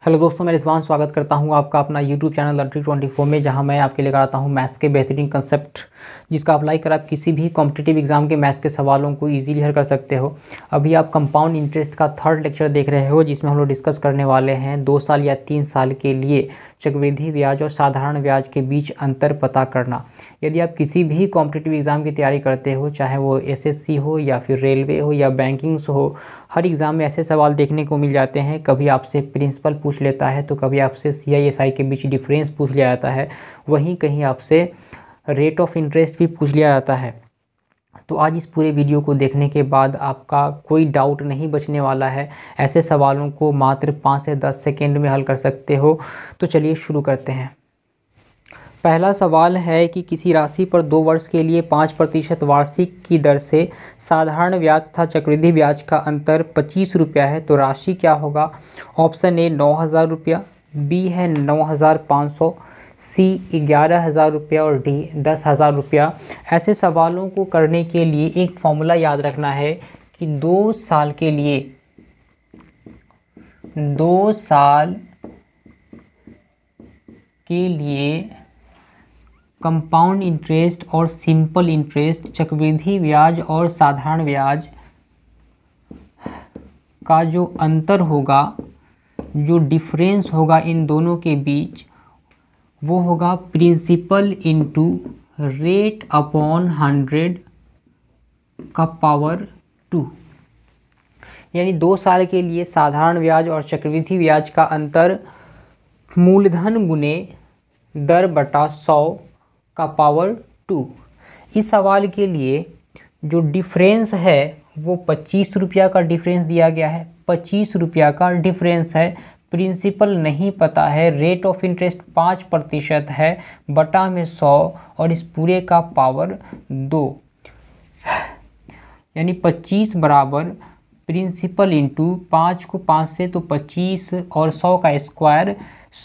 Hello दोस्तों, मैं रिजवान स्वागत करता हूं आपका अपना यूट्यूब चैनल लर्निंग 24 में, जहां मैं आपके लेकर आता हूं मैथ्स के बेहतरीन कंसेप्ट, जिसका अप्लाई कर आप किसी भी कॉम्पिटिटिव एग्जाम के मैथ्स के सवालों को इजीली हल कर सकते हो। अभी आप कंपाउंड इंटरेस्ट का थर्ड लेक्चर देख रहे हो, जिसमें हम लोग डिस्कस करने वाले हैं 2 साल या 3 साल के लिए चक्रवृद्धि ब्याज और साधारण ब्याज के बीच अंतर पता करना। यदि आप किसी भी कॉम्पिटिटिव एग्जाम की तैयारी करते हो, चाहे वो एसएससी हो या फिर रेलवे हो या बैंकिंग्स हो, हर एग्ज़ाम में ऐसे सवाल देखने को मिल जाते हैं। कभी आपसे प्रिंसिपल पूछ लेता है, तो कभी आपसे सीआईएसआई के बीच डिफरेंस पूछ लिया जाता है, वहीं कहीं आपसे रेट ऑफ इंटरेस्ट भी पूछ लिया जाता है। तो आज इस पूरे वीडियो को देखने के बाद आपका कोई डाउट नहीं बचने वाला है। ऐसे सवालों को मात्र 5 से 10 सेकेंड में हल कर सकते हो। तो चलिए शुरू करते हैं। पहला सवाल है कि किसी राशि पर 2 वर्ष के लिए 5% वार्षिक की दर से साधारण ब्याज तथा चक्रवृद्धि ब्याज का अंतर 25 रुपया है, तो राशि क्या होगा? ऑप्शन ए 9,000 रुपया, बी है 9,500, सी 11,000 रुपया और डी 10,000 रुपया। ऐसे सवालों को करने के लिए एक फॉर्मूला याद रखना है कि 2 साल के लिए कंपाउंड इंटरेस्ट और सिंपल इंटरेस्ट, चक्रवृद्धि ब्याज और साधारण ब्याज का जो अंतर होगा, जो डिफरेंस होगा इन दोनों के बीच, वो होगा प्रिंसिपल इनटू रेट अपॉन 100 का पावर 2। यानी 2 साल के लिए साधारण ब्याज और चक्रवृद्धि ब्याज का अंतर मूलधन गुने दर बटा 100 का पावर 2। इस सवाल के लिए जो डिफरेंस है वो 25 रुपया का डिफरेंस दिया गया है। 25 रुपया का डिफरेंस है, प्रिंसिपल नहीं पता है, रेट ऑफ इंटरेस्ट 5% है, बटा में 100 और इस पूरे का पावर 2। यानी 25 बराबर प्रिंसिपल इंटू 5 को 5 से तो 25 और 100 का स्क्वायर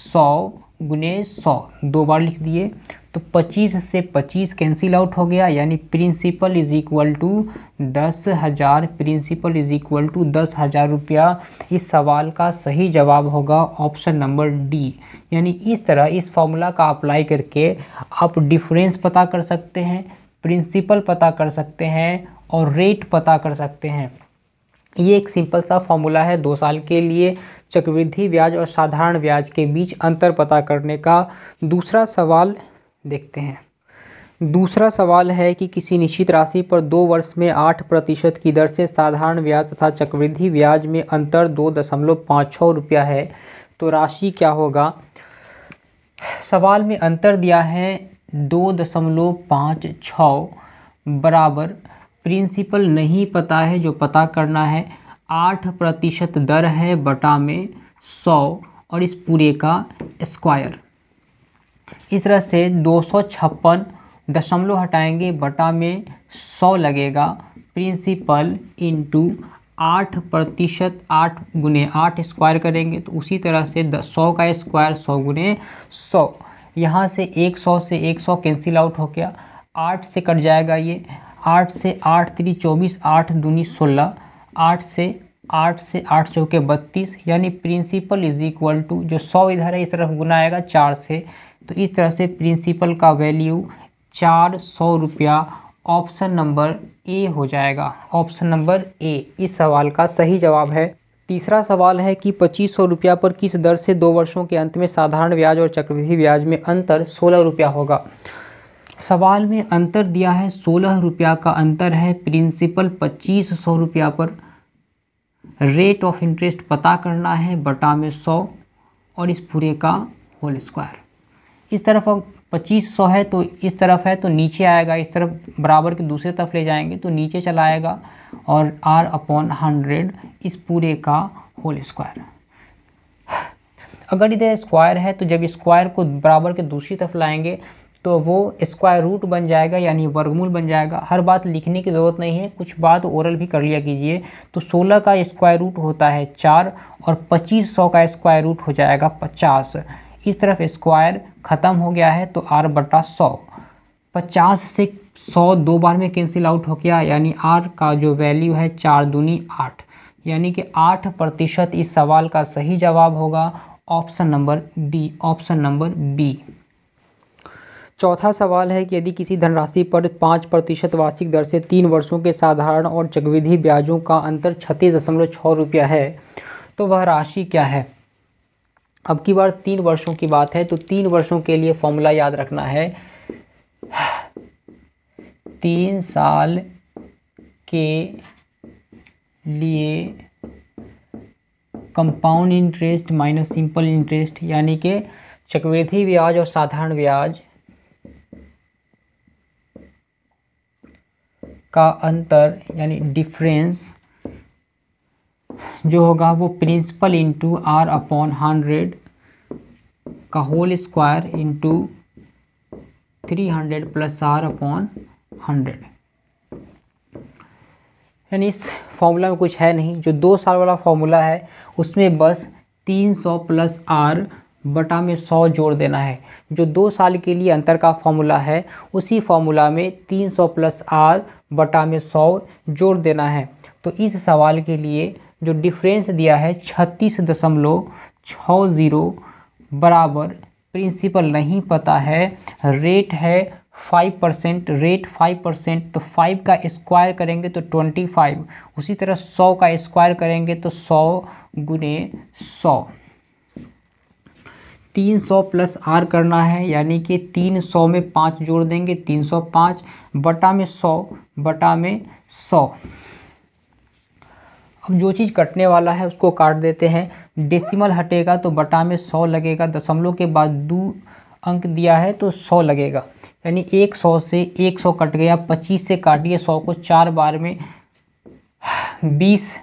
100 गुने 100 2 बार लिख दिए, तो 25 से 25 कैंसिल आउट हो गया। यानी principal is equal to 10,000, principal is equal to 10,000 रुपया। इस सवाल का सही जवाब होगा ऑप्शन नंबर डी। यानी इस तरह इस फॉर्मूला का अप्लाई करके आप डिफरेंस पता कर सकते हैं, प्रिंसिपल पता कर सकते हैं और रेट पता कर सकते हैं। ये एक सिंपल सा फॉर्मूला है 2 साल के लिए चक्रवृद्धि ब्याज और साधारण ब्याज के बीच अंतर पता करने का। दूसरा सवाल देखते हैं। दूसरा सवाल है कि किसी निश्चित राशि पर 2 वर्ष में 8% की दर से साधारण ब्याज तथा चक्रवृद्धि ब्याज में अंतर 2.56 रुपया है, तो राशि क्या होगा? सवाल में अंतर दिया है 2.56 बराबर, प्रिंसिपल नहीं पता है, जो पता करना है 8% दर है बटा में 100 और इस पूरे का स्क्वायर। इस तरह से 256 दशमलव हटाएंगे, बटा में 100 लगेगा, प्रिंसिपल इंटू 8%, 8 गुने 8 स्क्वायर करेंगे तो उसी तरह से 100 का स्क्वायर 100 गुने 100। यहाँ से 100 से 100 कैंसिल आउट हो गया, 8 से कट जाएगा ये, 8 से 8 3 24, 8 दूनी 16, 8 से 8 चौके 32। यानी प्रिंसिपल इज इक्वल टू, जो 100 इधर है इस तरफ गुना आएगा 4 से, तो इस तरह से प्रिंसिपल का वैल्यू 400 रुपया ऑप्शन नंबर ए हो जाएगा। ऑप्शन नंबर ए इस सवाल का सही जवाब है। तीसरा सवाल है कि 2500 रुपया पर किस दर से 2 वर्षों के अंत में साधारण ब्याज और चक्रवृद्धि ब्याज में अंतर 16 रुपया होगा। सवाल में अंतर दिया है 16 रुपया का अंतर है, प्रिंसिपल 2500 रुपया पर, रेट ऑफ इंटरेस्ट पता करना है बटा में 100 और इस पूरे का होल स्क्वायर। इस तरफ 2500 है तो इस तरफ है तो नीचे आएगा, इस तरफ बराबर के दूसरे तरफ ले जाएंगे तो नीचे चला आएगा और r/100 इस पूरे का होल स्क्वायर। अगर इधर स्क्वायर है तो जब स्क्वायर को बराबर के दूसरी तरफ लाएंगे तो वो स्क्वायर रूट बन जाएगा, यानी वर्गमूल बन जाएगा। हर बात लिखने की ज़रूरत नहीं है, कुछ बात ओरल भी कर लिया कीजिए। तो 16 का स्क्वायर रूट होता है 4 और 2500 का स्क्वायर रूट हो जाएगा 50। इस तरफ स्क्वायर ख़त्म हो गया है तो r/100, 50 से 100 2 बार में कैंसिल आउट हो गया, यानी r का जो वैल्यू है 4 दूनी 8। यानी कि 8% इस सवाल का सही जवाब होगा option number B, option number B. चौथा सवाल है कि यदि किसी धनराशि पर 5% वार्षिक दर से 3 वर्षों के साधारण और चक्रवृद्धि ब्याजों का अंतर 36.6 रुपया है तो वह राशि क्या है। अब की बार 3 वर्षों की बात है तो 3 वर्षों के लिए फॉर्मूला याद रखना है। 3 साल के लिए compound interest minus simple interest, यानी कि चक्रवृद्धि ब्याज और साधारण ब्याज का अंतर यानी डिफरेंस जो होगा वो प्रिंसिपल इंटू आर अपॉन 100 का whole square into 300 plus r upon 100। यानी इस फॉर्मूला में कुछ है नहीं। जो 2 साल वाला फॉर्मूला है उसमें बस 300 प्लस आर बटा में 100 जोड़ देना है। जो 2 साल के लिए अंतर का फॉर्मूला है उसी फॉर्मूला में 300 प्लस आर बटा में 100 जोड़ देना है। तो इस सवाल के लिए जो डिफरेंस दिया है 36.60 बराबर प्रिंसिपल नहीं पता है, रेट है 5%, रेट 5%, तो 5 का स्क्वायर करेंगे तो 25, उसी तरह 100 का स्क्वायर करेंगे तो 100 गुने 100। 300 प्लस आर करना है यानी कि 300 में 5 जोड़ देंगे 305 बटा में 100 बटा में 100। अब जो चीज़ कटने वाला है उसको काट देते हैं। डेसिमल हटेगा तो बटा में 100 लगेगा, दशमलव के बाद 2 अंक दिया है तो 100 लगेगा, यानी 100 से 100 कट गया। 25 से काटिए 100 को 4 बार में 20,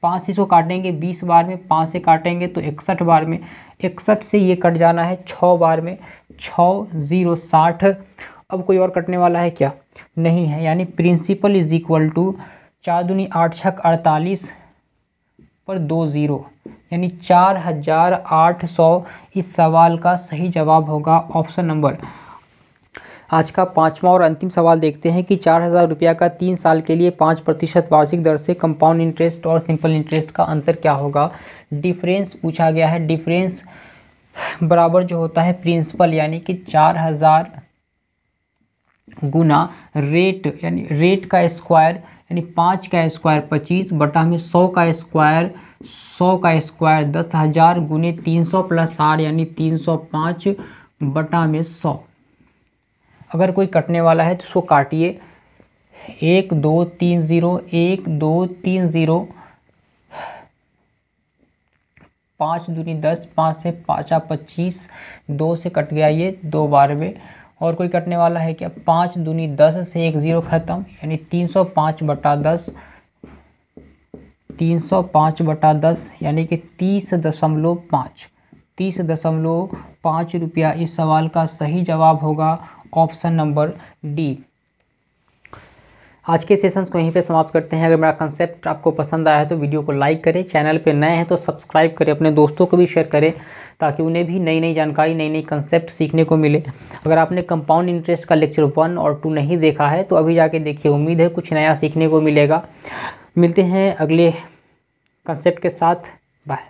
5 से इसको काटेंगे 20 बार में, 5 से काटेंगे तो 61 बार में, 61 से ये कट जाना है 6 बार में, 6 0 60। अब कोई और कटने वाला है क्या? नहीं है, यानी प्रिंसिपल इज इक्वल टू 4 दूनी 8 छक 48 पर 2 0, यानी 4800 इस सवाल का सही जवाब होगा ऑप्शन नंबर। आज का 5वां और अंतिम सवाल देखते हैं कि 4000 रुपया का 3 साल के लिए 5% वार्षिक दर से कंपाउंड इंटरेस्ट और सिंपल इंटरेस्ट का अंतर क्या होगा। डिफरेंस पूछा गया है। डिफरेंस बराबर जो होता है प्रिंसिपल यानी कि 4000 गुना रेट, यानी रेट का स्क्वायर यानी 5 का स्क्वायर 25 बटा में 100 का स्क्वायर 10,000 गुने 300 प्लस आर यानी 305 बटा में 100। अगर कोई कटने वाला है तो उसको काटिए। 1 2 3 0 1 2 3 0, 5 दूनी 10, 5 से 5 25, 2 से कट गया ये 2 बार में। और कोई कटने वाला है क्या? 5 दूनी 10 से 1 0 खत्म, यानी 305 बटा 10, 305 बटा 10 यानी कि 30.5, 30.5 रुपया इस सवाल का सही जवाब होगा ऑप्शन नंबर डी। आज के सेशंस को यहीं पे समाप्त करते हैं। अगर मेरा कंसेप्ट आपको पसंद आया है तो वीडियो को लाइक करें, चैनल पे नए हैं तो सब्सक्राइब करें, अपने दोस्तों को भी शेयर करें ताकि उन्हें भी नई नई जानकारी, नई नई कंसेप्ट सीखने को मिले। अगर आपने कंपाउंड इंटरेस्ट का लेक्चर 1 और 2 नहीं देखा है तो अभी जाके देखिए, उम्मीद है कुछ नया सीखने को मिलेगा। मिलते हैं अगले कंसेप्ट के साथ, बाय।